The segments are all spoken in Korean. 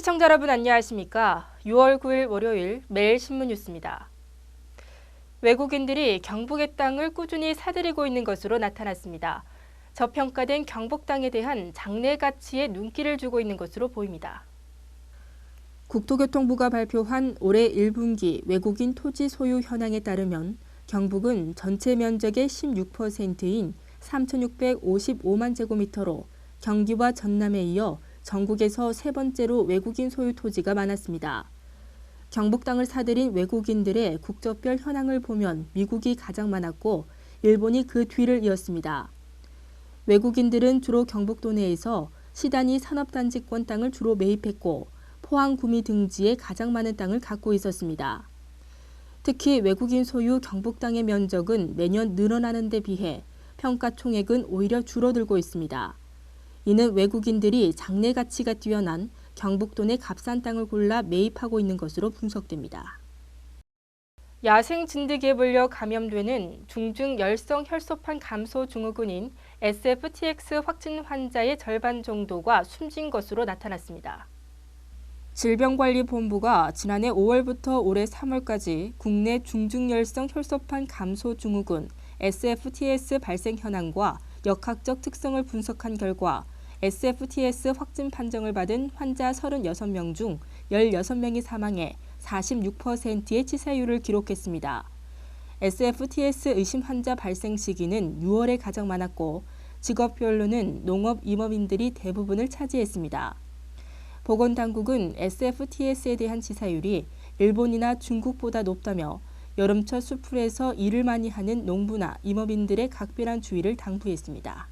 시청자 여러분 안녕하십니까? 6월 9일 월요일 매일신문 뉴스입니다. 외국인들이 경북의 땅을 꾸준히 사들이고 있는 것으로 나타났습니다. 저평가된 경북 땅에 대한 장래 가치에 눈길을 주고 있는 것으로 보입니다. 국토교통부가 발표한 올해 1분기 외국인 토지 소유 현황에 따르면 경북은 전체 면적의 16%인 3,655만 제곱미터로 경기와 전남에 이어 전국에서 세 번째로 외국인 소유 토지가 많았습니다. 경북 땅을 사들인 외국인들의 국적별 현황을 보면 미국이 가장 많았고 일본이 그 뒤를 이었습니다. 외국인들은 주로 경북도 내에서 시단위 산업단지권 땅을 주로 매입했고 포항 구미 등지에 가장 많은 땅을 갖고 있었습니다. 특히 외국인 소유 경북 땅의 면적은 매년 늘어나는 데 비해 평가 총액은 오히려 줄어들고 있습니다. 이는 외국인들이 장래 가치가 뛰어난 경북도 내 값싼 땅을 골라 매입하고 있는 것으로 분석됩니다. 야생 진드기에 물려 감염되는 중증 열성 혈소판 감소 증후군인 SFTX 확진 환자의 절반 정도가 숨진 것으로 나타났습니다. 질병관리본부가 지난해 5월부터 올해 3월까지 국내 중증열성 혈소판 감소 증후군 SFTS 발생 현황과 역학적 특성을 분석한 결과 SFTS 확진 판정을 받은 환자 36명 중 16명이 사망해 46%의 치사율을 기록했습니다. SFTS 의심 환자 발생 시기는 6월에 가장 많았고 직업별로는 농업 임업인들이 대부분을 차지했습니다. 보건당국은 SFTS에 대한 치사율이 일본이나 중국보다 높다며 여름철 수풀에서 일을 많이 하는 농부나 임업인들의 각별한 주의를 당부했습니다.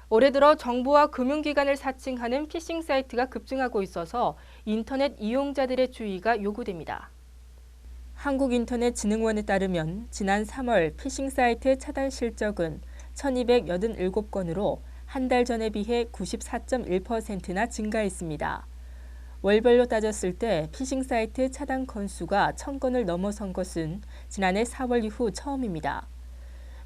올해 들어 정부와 금융기관을 사칭하는 피싱 사이트가 급증하고 있어서 인터넷 이용자들의 주의가 요구됩니다. 한국인터넷진흥원에 따르면 지난 3월 피싱 사이트 차단 실적은 1,287건으로 한 달 전에 비해 94.1%나 증가했습니다. 월별로 따졌을 때 피싱 사이트 차단 건수가 1,000건을 넘어선 것은 지난해 4월 이후 처음입니다.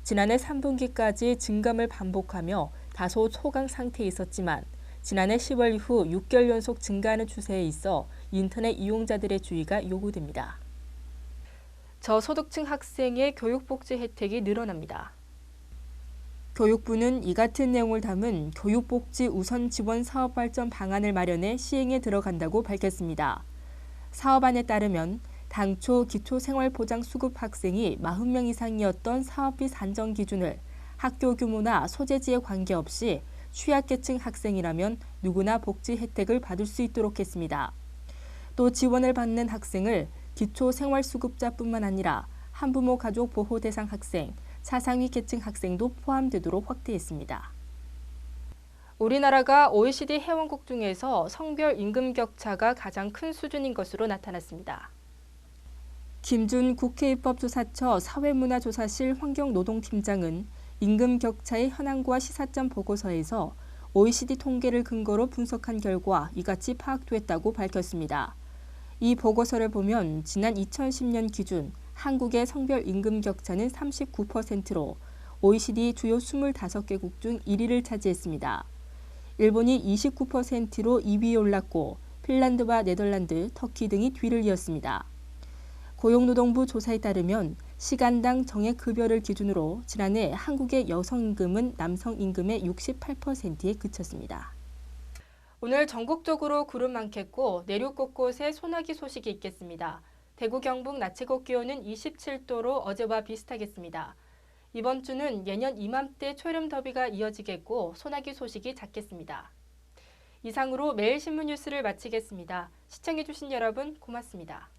지난해 3분기까지 증감을 반복하며 다소 초강 상태에 있었지만 지난해 10월 이후 6개월 연속 증가하는 추세에 있어 인터넷 이용자들의 주의가 요구됩니다. 저소득층 학생의 교육복지 혜택이 늘어납니다. 교육부는 이 같은 내용을 담은 교육복지 우선 지원 사업 발전 방안을 마련해 시행에 들어간다고 밝혔습니다. 사업안에 따르면 당초 기초생활보장 수급 학생이 40명 이상이었던 사업비 산정 기준을 학교 규모나 소재지에 관계없이 취약계층 학생이라면 누구나 복지 혜택을 받을 수 있도록 했습니다. 또 지원을 받는 학생을 기초생활수급자뿐만 아니라 한부모 가족 보호 대상 학생, 차상위 계층 학생도 포함되도록 확대했습니다. 우리나라가 OECD 회원국 중에서 성별 임금 격차가 가장 큰 수준인 것으로 나타났습니다. 김준 국회입법조사처 사회문화조사실 환경노동팀장은 임금 격차의 현황과 시사점 보고서에서 OECD 통계를 근거로 분석한 결과 이같이 파악됐다고 밝혔습니다. 이 보고서를 보면 지난 2010년 기준 한국의 성별 임금 격차는 39%로 OECD 주요 25개국 중 1위를 차지했습니다. 일본이 29%로 2위에 올랐고 핀란드와 네덜란드, 터키 등이 뒤를 이었습니다. 고용노동부 조사에 따르면 시간당 정액급여를 기준으로 지난해 한국의 여성임금은 남성임금의 68%에 그쳤습니다. 오늘 전국적으로 구름 많겠고 내륙 곳곳에 소나기 소식이 있겠습니다. 대구 경북 낮 최고 기온은 27도로 어제와 비슷하겠습니다. 이번 주는 예년 이맘때 초여름 더위가 이어지겠고 소나기 소식이 잦겠습니다. 이상으로 매일 신문 뉴스를 마치겠습니다. 시청해주신 여러분 고맙습니다.